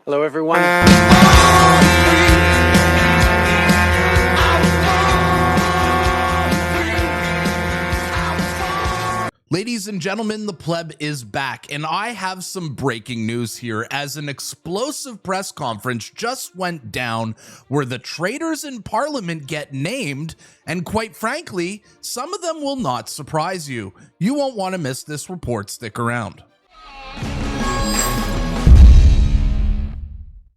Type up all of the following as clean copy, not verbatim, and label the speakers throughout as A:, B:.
A: Hello, everyone.
B: Ladies and gentlemen, the Pleb is back, and I have some breaking news here as an explosive press conference just went down where the traitors in Parliament get named, and quite frankly, some of them will not surprise you. You won't want to miss this report. Stick around.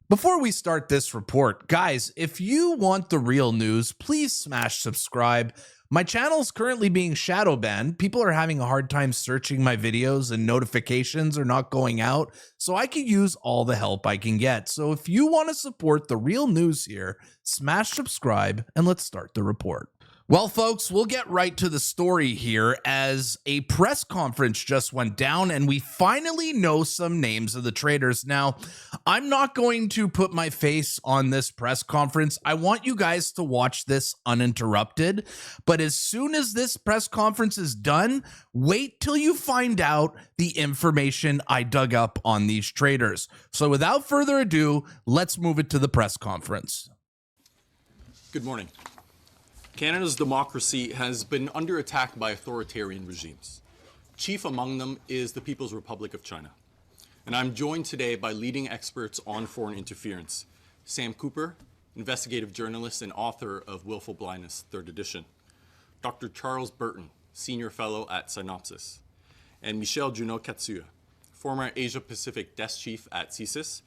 B: Before we start this report, guys, if you want the real news, please smash subscribe. My channel is currently being shadow banned. People are having a hard time searching my videos and notifications are not going out, so I can use all the help I can get. So if you want to support the real news here, smash subscribe and let's start the report. Well, folks, we'll get right to the story here as a press conference just went down and we finally know some names of the traitors. Now, I'm not going to put my face on this press conference. I want you guys to watch this uninterrupted. But as soon as this press conference is done, wait till you find out the information I dug up on these traitors. So without further ado, let's move it to the press conference.
C: Good morning. Canada's democracy has been under attack by authoritarian regimes. Chief among them is the People's Republic of China. And I'm joined today by leading experts on foreign interference. Sam Cooper, investigative journalist and author of Willful Blindness, 3rd edition. Dr. Charles Burton, senior fellow at Synopsis. And Michelle Junot-Katsuya, former Asia-Pacific desk chief at CSIS,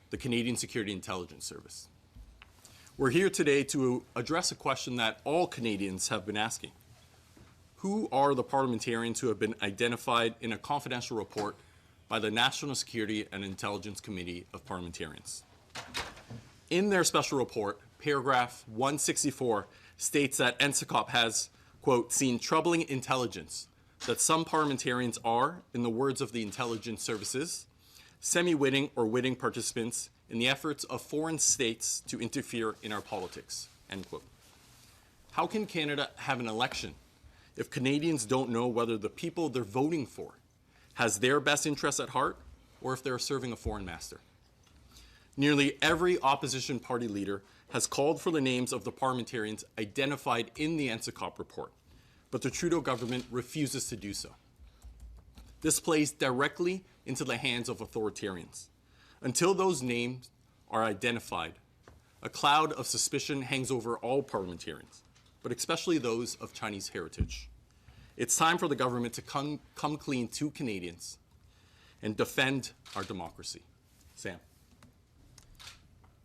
C: the Canadian Security Intelligence Service. We're here today to address a question that all Canadians have been asking. Who are the parliamentarians who have been identified in a confidential report by the National Security and Intelligence Committee of Parliamentarians? In their special report, paragraph 164 states that NSICOP has, quote, seen troubling intelligence that some parliamentarians are, in the words of the intelligence services, semi-witting or witting participants in the efforts of foreign states to interfere in our politics, end quote. How can Canada have an election if Canadians don't know whether the people they're voting for has their best interests at heart or if they're serving a foreign master? Nearly every opposition party leader has called for the names of the parliamentarians identified in the NSICOP report, but the Trudeau government refuses to do so. This plays directly into the hands of authoritarians. Until those names are identified, a cloud of suspicion hangs over all parliamentarians, but especially those of Chinese heritage. It's time for the government to come clean to Canadians and defend our democracy. Sam.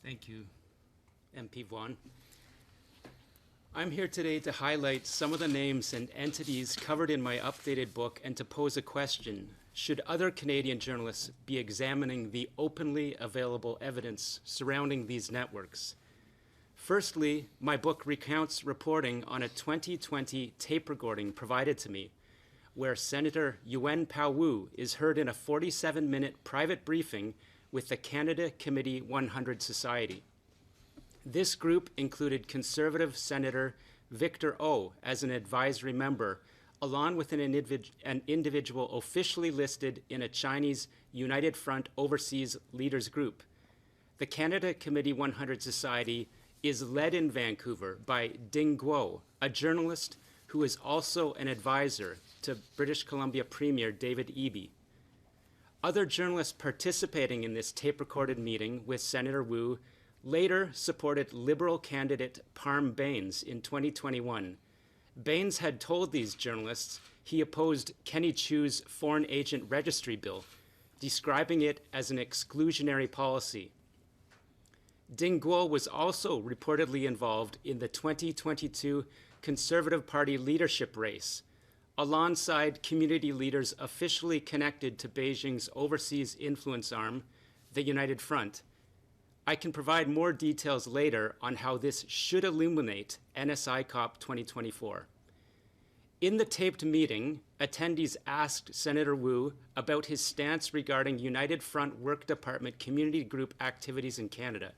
D: Thank you, MP Vaughan. I'm here today to highlight some of the names and entities covered in my updated book and to pose a question. Should other Canadian journalists be examining the openly available evidence surrounding these networks? Firstly, my book recounts reporting on a 2020 tape recording provided to me, where Senator Yuen Pao-Wu is heard in a 47-minute private briefing with the Canada Committee 100 Society. This group included Conservative Senator Victor O as an advisory member, along with an individual officially listed in a Chinese United Front Overseas Leaders Group. The Canada Committee 100 Society is led in Vancouver by Ding Guo, a journalist who is also an advisor to British Columbia Premier David Eby. Other journalists participating in this tape-recorded meeting with Senator Wu later supported Liberal candidate Parm Bains in 2021. Bains had told these journalists he opposed Kenny Chiu's Foreign Agent Registry Bill, describing it as an exclusionary policy. Ding Guo was also reportedly involved in the 2022 Conservative Party leadership race, alongside community leaders officially connected to Beijing's overseas influence arm, the United Front. I can provide more details later on how this should illuminate NSICOP 2024. In the taped meeting, attendees asked Senator Wu about his stance regarding United Front Work Department community group activities in Canada.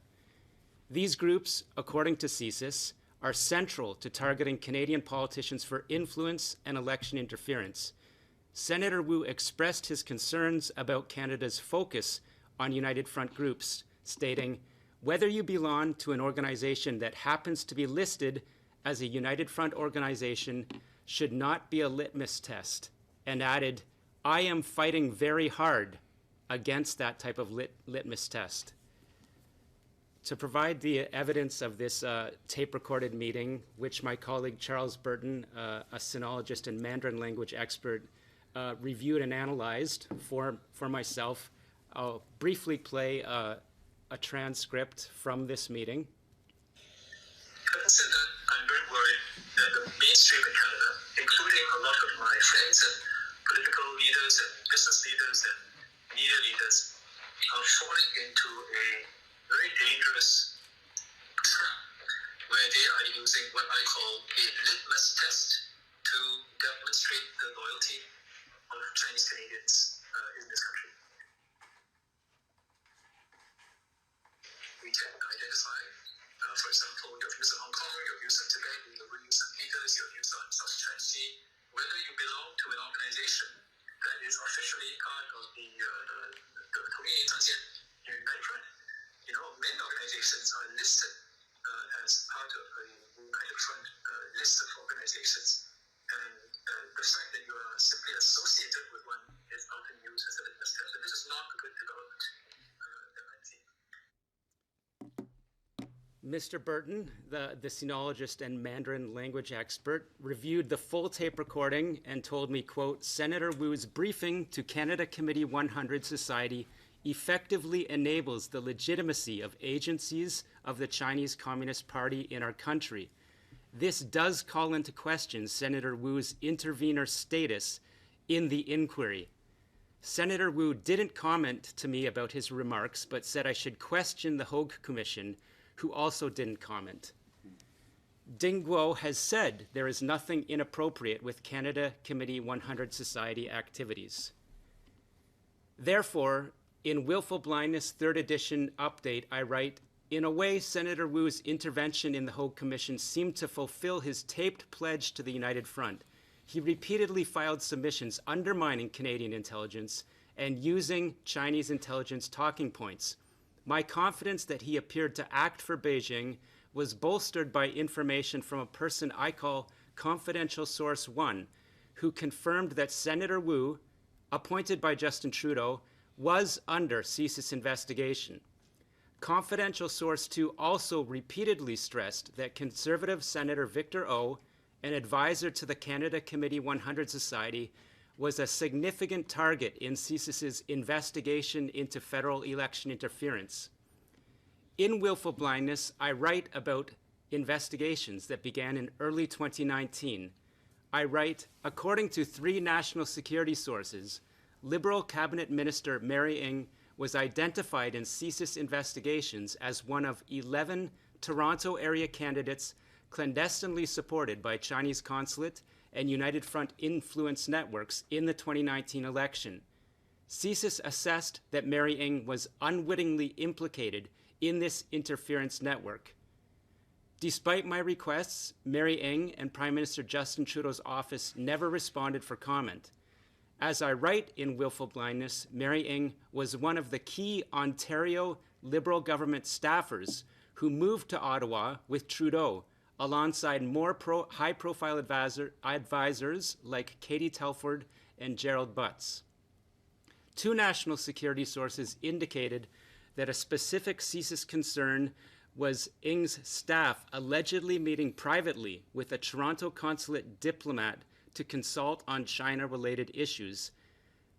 D: These groups, according to CSIS, are central to targeting Canadian politicians for influence and election interference. Senator Wu expressed his concerns about Canada's focus on United Front groups, stating, "Whether you belong to an organization that happens to be listed as a United Front organization should not be a litmus test," and added, "I am fighting very hard against that type of litmus test." To provide the evidence of this tape-recorded meeting, which my colleague Charles Burton, a sinologist and Mandarin language expert, reviewed and analyzed for myself, I'll briefly play a transcript from this meeting.
A: Having said that, I'm very worried that the mainstream in Canada, including a lot of my friends and political leaders and business leaders and media leaders, are falling into a very dangerous scam where they are using what I call a litmus test to demonstrate the loyalty of Chinese Canadians in this country. We can identify, for example, your views on Hong Kong, your views on Tibet, your views on Uyghurs, your views on South China Sea, whether you belong to an organization that is officially part of the United Front. You know, many organizations are listed as part of a United Front list of organizations, and the fact that you are simply associated with one is often used as a litmus test. And this is not a good development that I see.
D: Mr. Burton, the sinologist and Mandarin language expert, reviewed the full tape recording and told me, quote, "Senator Wu's briefing to Canada Committee 100 Society effectively enables the legitimacy of agencies of the Chinese Communist Party in our country. This does call into question Senator Wu's intervener status in the inquiry. Senator Wu didn't comment to me about his remarks, but said I should question the Hogue Commission, who also didn't comment. Ding Guo has said there is nothing inappropriate with Canada Committee 100 Society activities. Therefore, in Willful Blindness 3rd edition update, I write, in a way, Senator Wu's intervention in the Hogue Commission seemed to fulfill his taped pledge to the United Front. He repeatedly filed submissions undermining Canadian intelligence and using Chinese intelligence talking points. My confidence that he appeared to act for Beijing was bolstered by information from a person I call Confidential Source 1, who confirmed that Senator Wu, appointed by Justin Trudeau, was under CSIS investigation. Confidential Source 2 also repeatedly stressed that Conservative Senator Victor O, an advisor to the Canada Committee 100 Society, was a significant target in CSIS's investigation into federal election interference. In Willful Blindness, I write about investigations that began in early 2019. I write, according to 3 national security sources, Liberal Cabinet Minister Mary Ng was identified in CSIS investigations as one of 11 Toronto area candidates clandestinely supported by Chinese consulate and United Front influence networks in the 2019 election. CSIS assessed that Mary Ng was unwittingly implicated in this interference network. Despite my requests, Mary Ng and Prime Minister Justin Trudeau's office never responded for comment. As I write in Willful Blindness, Mary Ng was one of the key Ontario Liberal government staffers who moved to Ottawa with Trudeau, alongside more high-profile advisors like Katie Telford and Gerald Butts. 2 national security sources indicated that a specific CSIS concern was Ng's staff allegedly meeting privately with a Toronto consulate diplomat to consult on China-related issues.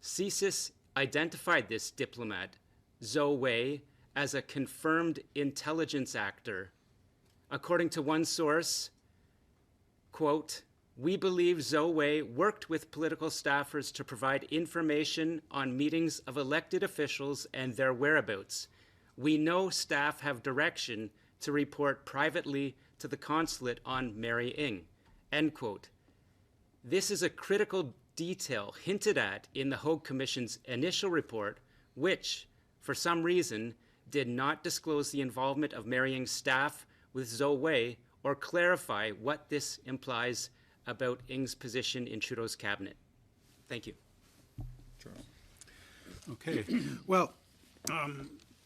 D: CSIS identified this diplomat, Zhou Wei, as a confirmed intelligence actor. According to one source, quote, "We believe Zhou Wei worked with political staffers to provide information on meetings of elected officials and their whereabouts. We know staff have direction to report privately to the consulate on Mary Ng," end quote. This is a critical detail hinted at in the Hogue Commission's initial report, which, for some reason, did not disclose the involvement of Mary Ng's staff with Zhou Wei or clarify what this implies about Ng's position in Trudeau's cabinet. Thank you.
E: Okay. Well,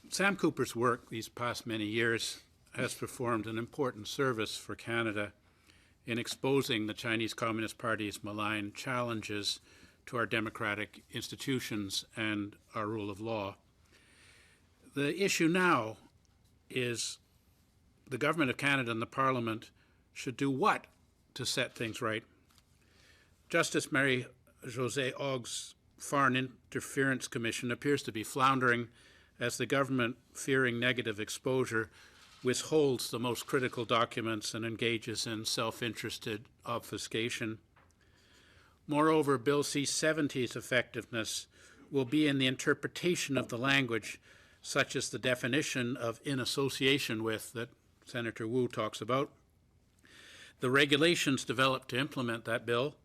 E: Sam Cooper's work these past many years has performed an important service for Canada in exposing the Chinese Communist Party's malign challenges to our democratic institutions and our rule of law. The issue now is the Government of Canada and the Parliament should do what to set things right? Justice Mary-Josée Ogg's Foreign Interference Commission appears to be floundering as the government, fearing negative exposure, withholds the most critical documents and engages in self-interested obfuscation. Moreover, Bill C-70's effectiveness will be in the interpretation of the language, such as the definition of in association with that Senator Wu talks about, the regulations developed to implement that bill,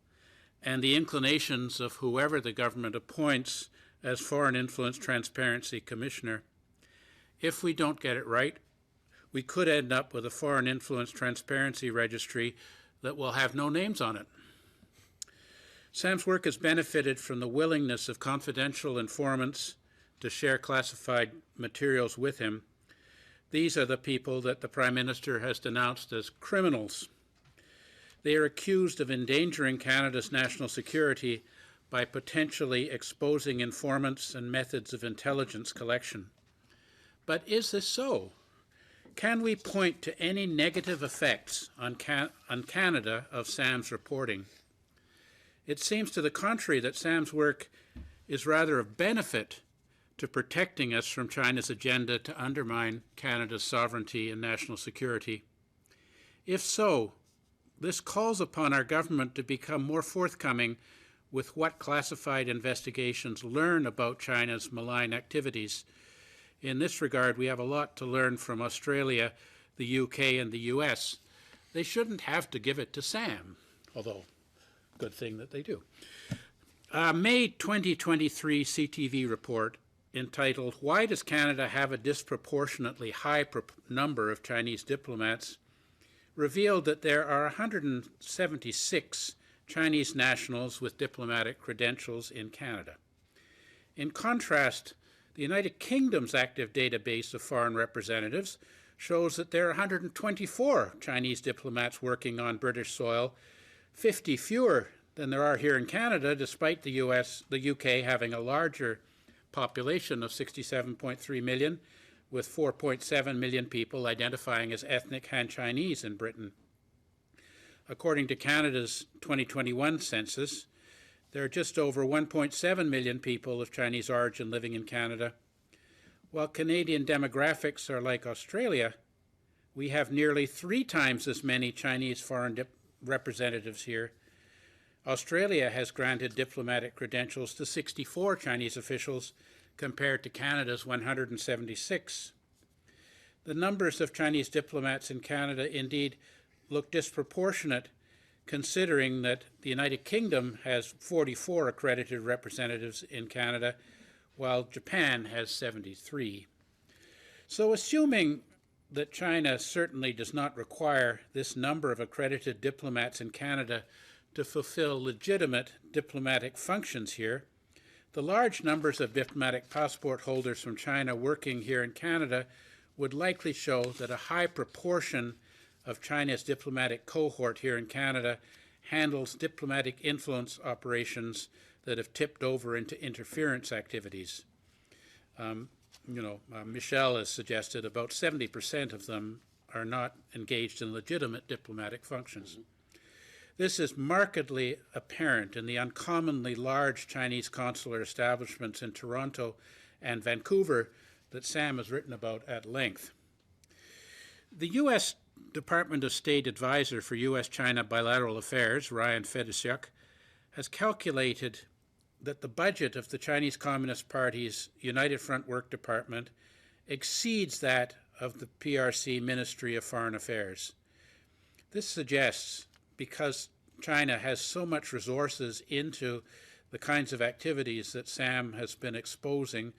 E: and the inclinations of whoever the government appoints as Foreign Influence Transparency Commissioner. If we don't get it right, we could end up with a Foreign Influence Transparency Registry that will have no names on it. Sam's work has benefited from the willingness of confidential informants to share classified materials with him. These are the people that the Prime Minister has denounced as criminals. They are accused of endangering Canada's national security by potentially exposing informants and methods of intelligence collection. But is this so? Can we point to any negative effects on Canada of Sam's reporting? It seems to the contrary that Sam's work is rather of benefit to protecting us from China's agenda to undermine Canada's sovereignty and national security. If so, this calls upon our government to become more forthcoming with what classified investigations learn about China's malign activities. In this regard, we have a lot to learn from Australia, the UK, and the US. They shouldn't have to give it to Sam, although good thing that they do. May 2023 CTV report entitled, "Why Does Canada Have a Disproportionately High Number of Chinese Diplomats?" revealed that there are 176 Chinese nationals with diplomatic credentials in Canada. In contrast, the United Kingdom's active database of foreign representatives shows that there are 124 Chinese diplomats working on British soil, 50 fewer than there are here in Canada, despite the UK having a larger population of 67.3 million, with 4.7 million people identifying as ethnic Han Chinese in Britain. According to Canada's 2021 census, there are just over 1.7 million people of Chinese origin living in Canada. While Canadian demographics are like Australia, we have nearly 3 times as many Chinese foreign representatives here. Australia has granted diplomatic credentials to 64 Chinese officials compared to Canada's 176. The numbers of Chinese diplomats in Canada indeed look disproportionate, considering that the United Kingdom has 44 accredited representatives in Canada, while Japan has 73. So assuming that China certainly does not require this number of accredited diplomats in Canada to fulfill legitimate diplomatic functions here, the large numbers of diplomatic passport holders from China working here in Canada would likely show that a high proportion of China's diplomatic cohort here in Canada handles diplomatic influence operations that have tipped over into interference activities. Michelle has suggested about 70% of them are not engaged in legitimate diplomatic functions. This is markedly apparent in the uncommonly large Chinese consular establishments in Toronto and Vancouver that Sam has written about at length. The U.S. Department of State Advisor for U.S.-China Bilateral Affairs, Ryan Fedosiuk, has calculated that the budget of the Chinese Communist Party's United Front Work Department exceeds that of the PRC Ministry of Foreign Affairs. This suggests, because China has so much resources into the kinds of activities that Sam has been exposing,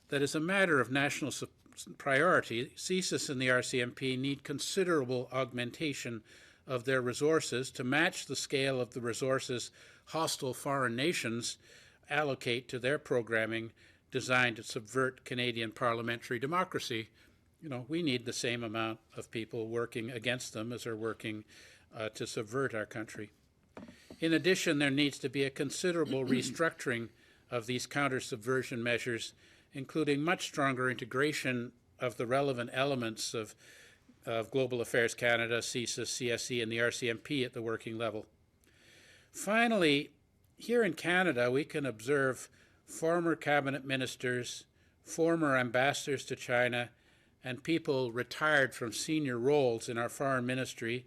E: that as a matter of national priority, CSIS and the RCMP need considerable augmentation of their resources to match the scale of the resources hostile foreign nations allocate to their programming designed to subvert Canadian parliamentary democracy. We need the same amount of people working against them as are working to subvert our country. In addition, there needs to be a considerable restructuring of these counter-subversion measures, including much stronger integration of the relevant elements of Global Affairs Canada, CSIS, CSE, and the RCMP at the working level. Finally, here in Canada, we can observe former cabinet ministers, former ambassadors to China, and people retired from senior roles in our foreign ministry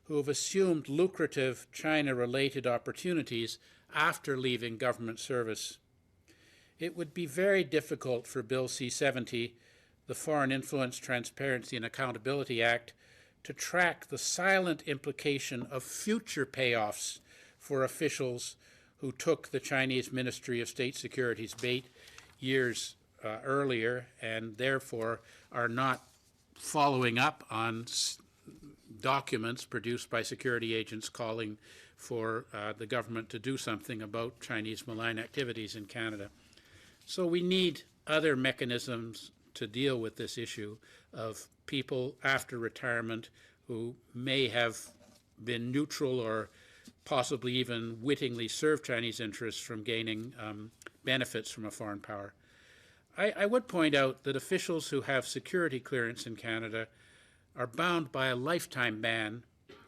E: who have assumed lucrative China-related opportunities after leaving government service. It would be very difficult for Bill C-70, the Foreign Influence, Transparency and Accountability Act, to track the silent implication of future payoffs for officials who took the Chinese Ministry of State Security's bait years earlier and therefore are not following up on documents produced by security agents calling for the government to do something about Chinese malign activities in Canada. So we need other mechanisms to deal with this issue of people after retirement who may have been neutral or possibly even wittingly served Chinese interests from gaining benefits from a foreign power. I would point out that officials who have security clearance in Canada are bound by a lifetime ban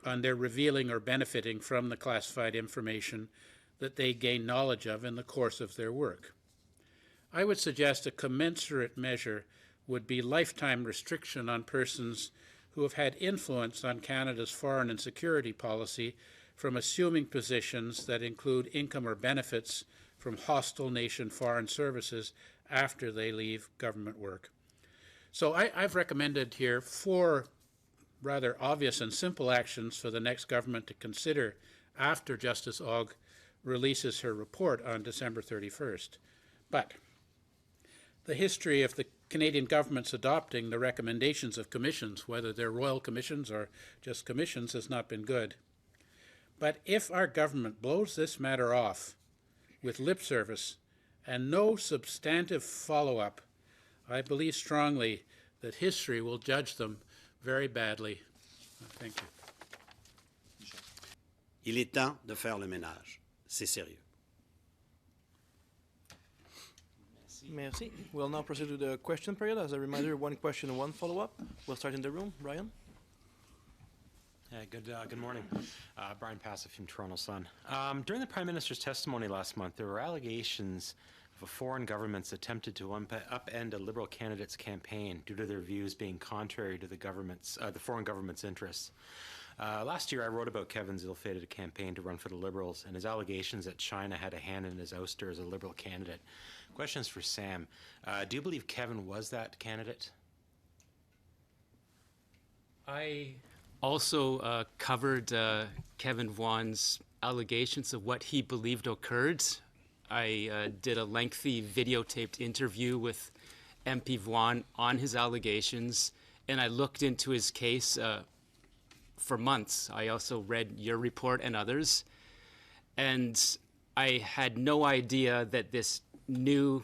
E: on their revealing or benefiting from the classified information that they gain knowledge of in the course of their work. I would suggest a commensurate measure would be lifetime restriction on persons who have had influence on Canada's foreign and security policy from assuming positions that include income or benefits from hostile nation foreign services after they leave government work. So I've recommended here 4 rather obvious and simple actions for the next government to consider after Justice Ogg releases her report on December 31st. But the history of the Canadian government's adopting the recommendations of commissions, whether they're royal commissions or just commissions, has not been good. But if our government blows this matter off with lip service and no substantive follow-up, I believe strongly that history will judge them very badly. Thank you.
F: Il est temps de faire le ménage. C'est sérieux.
G: Merci. We'll now proceed to the question period. As a reminder, 1 question, 1 follow-up. We'll start in the room. Brian?
H: Good morning. Brian Passif from Toronto Sun. During the Prime Minister's testimony last month, there were allegations of foreign governments attempted to upend a Liberal candidate's campaign due to their views being contrary to the foreign government's interests. Last year, I wrote about Kevin's ill-fated campaign to run for the Liberals and his allegations that China had a hand in his ouster as a Liberal candidate. Questions for Sam. Do you believe Kevin was that candidate?
D: I also covered Kevin Vaughan's allegations of what he believed occurred. I did a lengthy videotaped interview with MP Vaughan on his allegations, and I looked into his case for months. I also read your report and others, and I had no idea that this new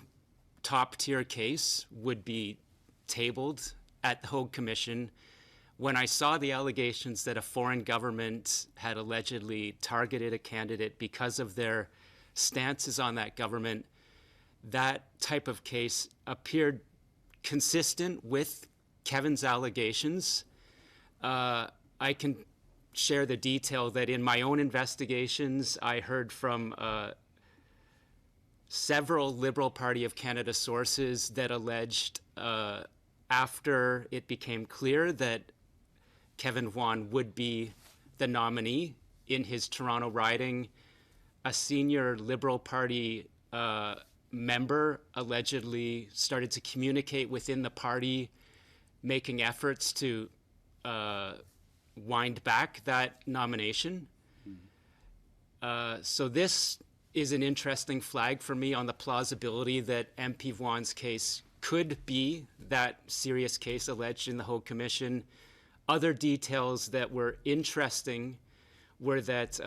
D: top-tier case would be tabled at the Hague Commission. When I saw the allegations that a foreign government had allegedly targeted a candidate because of their stances on that government, that type of case appeared consistent with Kevin's allegations. I can share the detail that in my own investigations, I heard from several Liberal Party of Canada sources that alleged after it became clear that Kevin Vaughan would be the nominee in his Toronto riding, a senior Liberal Party member allegedly started to communicate within the party, making efforts to wind back that nomination. So this is an interesting flag for me on the plausibility that MP Vaughan's case could be that serious case alleged in the Hague Commission. Other details that were interesting were that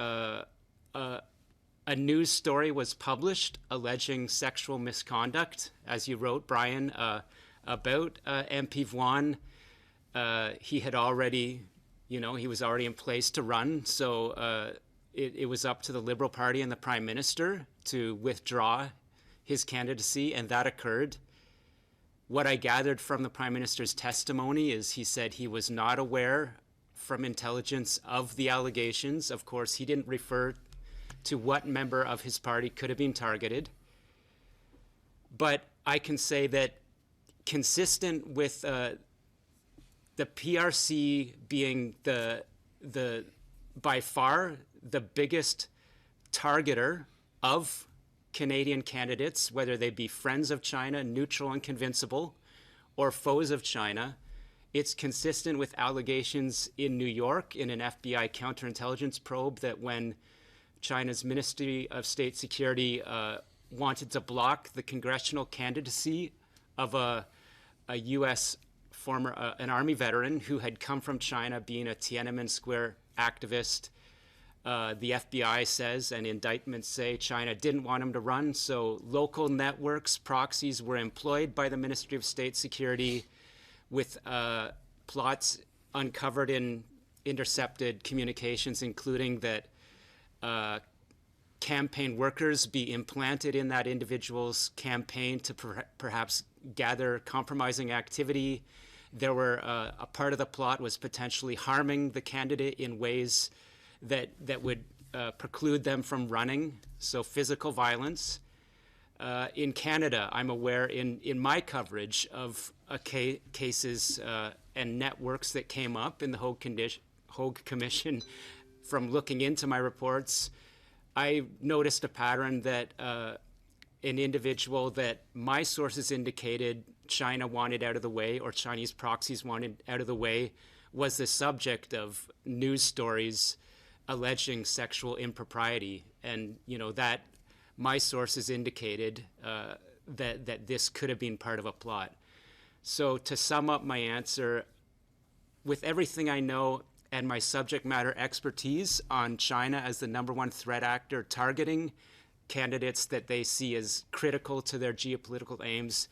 D: a news story was published alleging sexual misconduct, as you wrote, Brian, about MP Vuan. He had already, he was already in place to run. So it was up to the Liberal Party and the Prime Minister to withdraw his candidacy, and that occurred. What I gathered from the Prime Minister's testimony is he said he was not aware from intelligence of the allegations. Of course, he didn't refer to what member of his party could have been targeted. But I can say that consistent with the PRC being the by far the biggest targeter of Canadian candidates, whether they be friends of China, neutral and convincible, or foes of China, it's consistent with allegations in New York in an FBI counterintelligence probe that when China's Ministry of State Security wanted to block the congressional candidacy of a U.S. former, an Army veteran who had come from China being a Tiananmen Square activist. The FBI says, and indictments say, China didn't want him to run, so local networks, proxies were employed by the Ministry of State Security with plots uncovered in intercepted communications, including that campaign workers be implanted in that individual's campaign to perhaps gather compromising activity. There were a part of the plot was potentially harming the candidate in ways that would preclude them from running, so physical violence. In Canada, I'm aware in my coverage of cases and networks that came up in the Hogue Commission from looking into my reports, I noticed a pattern that an individual that my sources indicated China wanted out of the way, or Chinese proxies wanted out of the way, was the subject of news stories alleging sexual impropriety. And, that my sources indicated that this could have been part of a plot. So to sum up my answer, with everything I know and my subject matter expertise on China as the #1 threat actor targeting candidates that they see as critical to their geopolitical aims,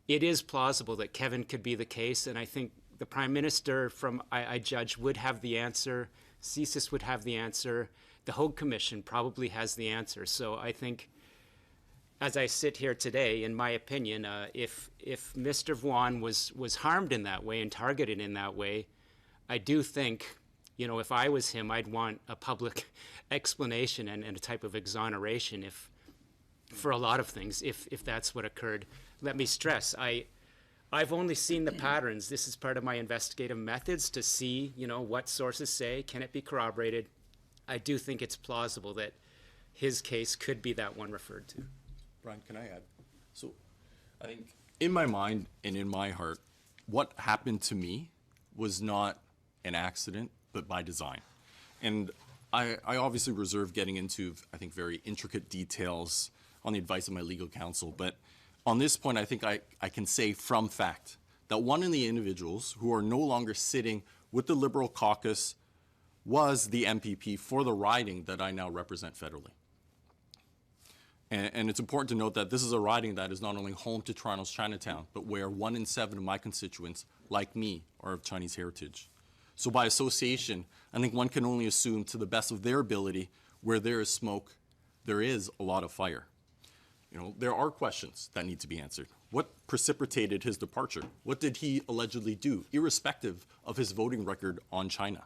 D: it is plausible that Kevin could be the case. And I think the Prime Minister, I judge, would have the answer. CSIS would have the answer. The Hogue Commission probably has the answer. So I think, as I sit here today, in my opinion, if Mr. Vuan was harmed in that way and targeted in that way, I do think, if I was him, I'd want a public explanation and a type of exoneration for a lot of things, if that's what occurred. Let me stress, I've only seen the patterns. This is part of my investigative methods to see, what sources say, can it be corroborated? I do think it's plausible that his case could be that one referred to.
C: Brian, can I add? So I think in my mind and in my heart, what happened to me was not an accident, but by design. And I obviously reserve getting into, I think, very intricate details on the advice of my legal counsel. But on this point, I think I can say from fact that one of the individuals who are no longer sitting with the Liberal caucus was the MPP for the riding that I now represent federally. And it's important to note that this is a riding that is not only home to Toronto's Chinatown, but where 1 in 7 of my constituents, like me, are of Chinese heritage. So by association, I think one can only assume, to the best of their ability, where there is smoke, there is a lot of fire. There are questions that need to be answered. What precipitated his departure? What did he allegedly do, irrespective of his voting record on China?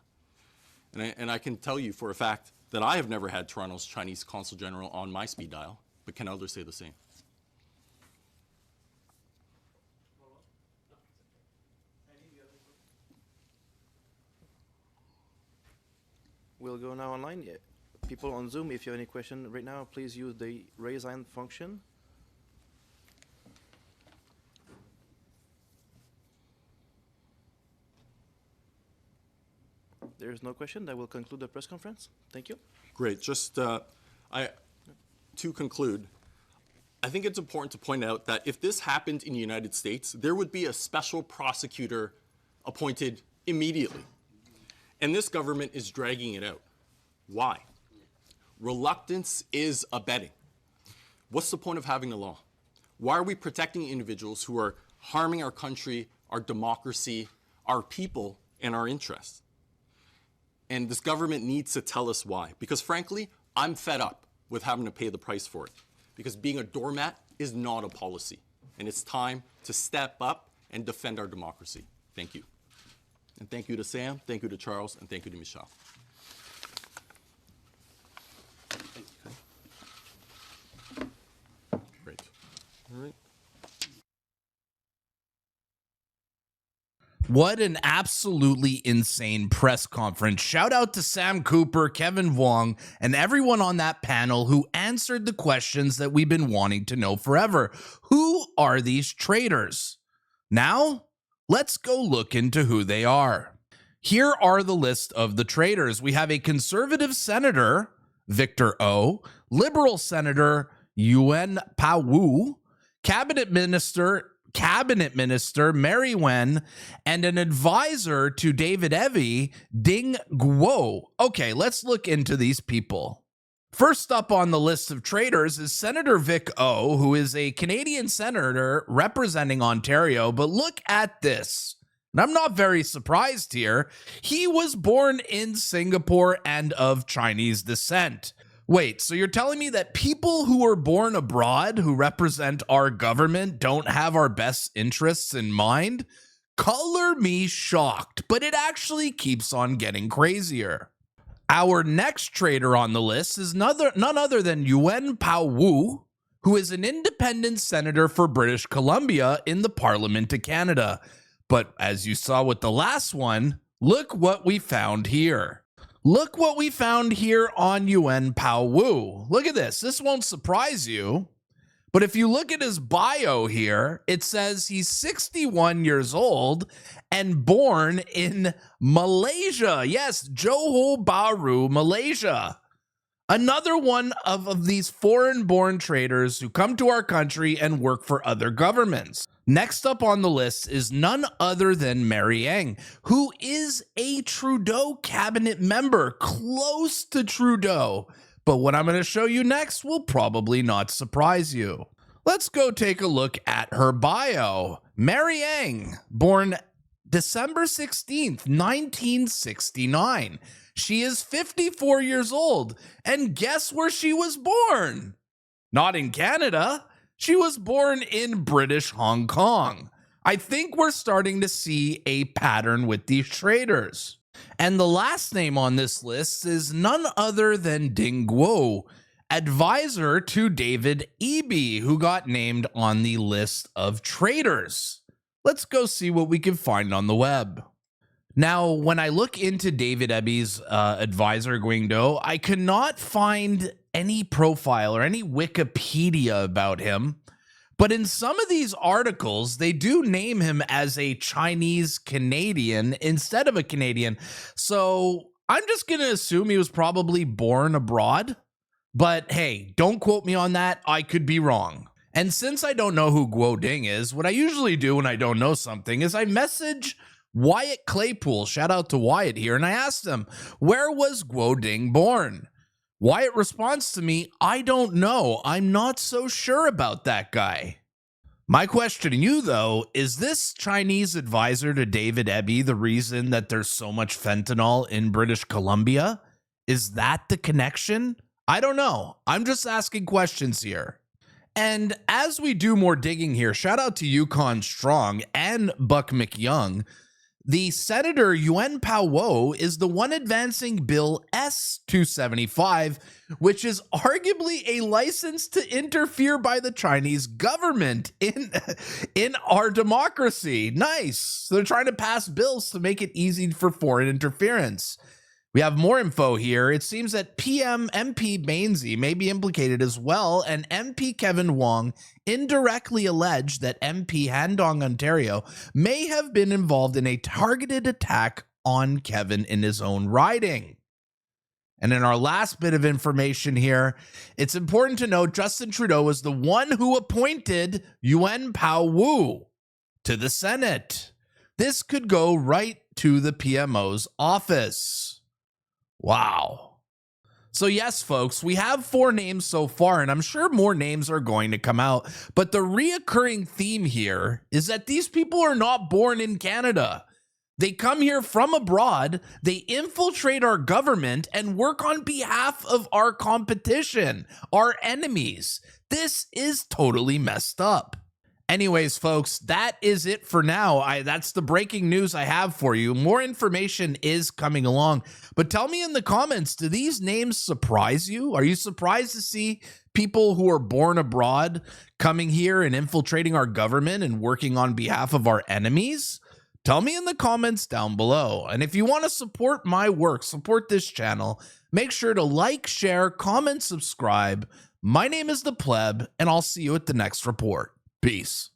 C: And I can tell you for a fact that I have never had Toronto's Chinese Consul General on my speed dial, but can others say the same?
G: We'll go now online. Yeah. People on Zoom, if you have any question right now, please use the raise hand function. There's no question. That will conclude the press conference. Thank you.
C: Great. Just to conclude, I think it's important to point out that if this happened in the United States, there would be a special prosecutor appointed immediately. And this government is dragging it out. Why? Reluctance is abetting. What's the point of having a law? Why are we protecting individuals who are harming our country, our democracy, our people, and our interests? And this government needs to tell us why. Because frankly, I'm fed up with having to pay the price for it. Because being a doormat is not a policy. And it's time to step up and defend our democracy. Thank you. And thank you to Sam, thank you to Charles, and thank you to Michelle. Great. All right.
B: What an absolutely insane press conference. Shout out to Sam Cooper, Kevin Wong, and everyone on that panel who answered the questions that we've been wanting to know forever. Who are these traitors? Now, let's go look into who they are. Here are the list of the traitors. We have a conservative senator, Victor O, liberal senator, Yuan Pawu, cabinet minister Mary Wen, and an advisor to David Eby, Ding Guo. Okay, let's look into these people. First up on the list of traitors is Senator Vic O, who is a Canadian senator representing Ontario. But look at this. And I'm not very surprised here. He was born in Singapore and of Chinese descent. Wait, so you're telling me that people who were born abroad who represent our government don't have our best interests in mind? Color me shocked, but it actually keeps on getting crazier. Our next traitor on the list is none other than Yuan Pawu, who is an independent senator for British Columbia in the Parliament of Canada. But as you saw with the last one, look what we found here. Look what we found here on Yuan Pawu. Look at this. This won't surprise you. But if you look at his bio here, it says he's 61 years old and born in Malaysia. Yes, Johor Bahru, Malaysia. Another one of these foreign-born traitors who come to our country and work for other governments. Next up on the list is none other than Mary Ang, who is a Trudeau cabinet member, close to Trudeau. But what I'm going to show you next will probably not surprise you. Let's go take a look at her bio. Mary Ang, born December 16th, 1969. She is 54 years old, and guess where she was born? Not in Canada. She was born in British Hong Kong. I think we're starting to see a pattern with these traitors. And the last name on this list is none other than Ding Guo, advisor to David Eby, who got named on the list of traitors. Let's go see what we can find on the web. Now, when I look into David Eby's advisor, Guingdo, I cannot find any profile or any Wikipedia about him. But in some of these articles, they do name him as a Chinese Canadian instead of a Canadian. So I'm just going to assume he was probably born abroad. But hey, don't quote me on that. I could be wrong. And since I don't know who Guo Ding is, what I usually do when I don't know something is I message Wyatt Claypool, shout out to Wyatt here, and I asked him, where was Guo Ding born? Wyatt responds to me, I don't know. I'm not so sure about that guy. My question to you, though, is this Chinese advisor to David Eby the reason that there's so much fentanyl in British Columbia? Is that the connection? I don't know. I'm just asking questions here. And as we do more digging here, shout out to Yukon Strong and Buck McYoung. The Senator Yuan Pawu is the one advancing Bill S-275, which is arguably a license to interfere by the Chinese government in our democracy. Nice. So they're trying to pass bills to make it easy for foreign interference. We have more info here. It seems that MP Mainsy may be implicated as well, and MP Kevin Wong indirectly alleged that MP Handong, Ontario, may have been involved in a targeted attack on Kevin in his own riding. And in our last bit of information here, it's important to note Justin Trudeau was the one who appointed Yuan Pawu to the Senate. This could go right to the PMO's office. Wow. So yes, folks, we have 4 names so far, and I'm sure more names are going to come out. But the reoccurring theme here is that these people are not born in Canada. They come here from abroad, they infiltrate our government, and work on behalf of our competition, our enemies. This is totally messed up. Anyways, folks, that is it for now. That's the breaking news I have for you. More information is coming along. But tell me in the comments, do these names surprise you? Are you surprised to see people who are born abroad coming here and infiltrating our government and working on behalf of our enemies? Tell me in the comments down below. And if you want to support my work, support this channel, make sure to like, share, comment, subscribe. My name is the Pleb, and I'll see you at the next report. Peace.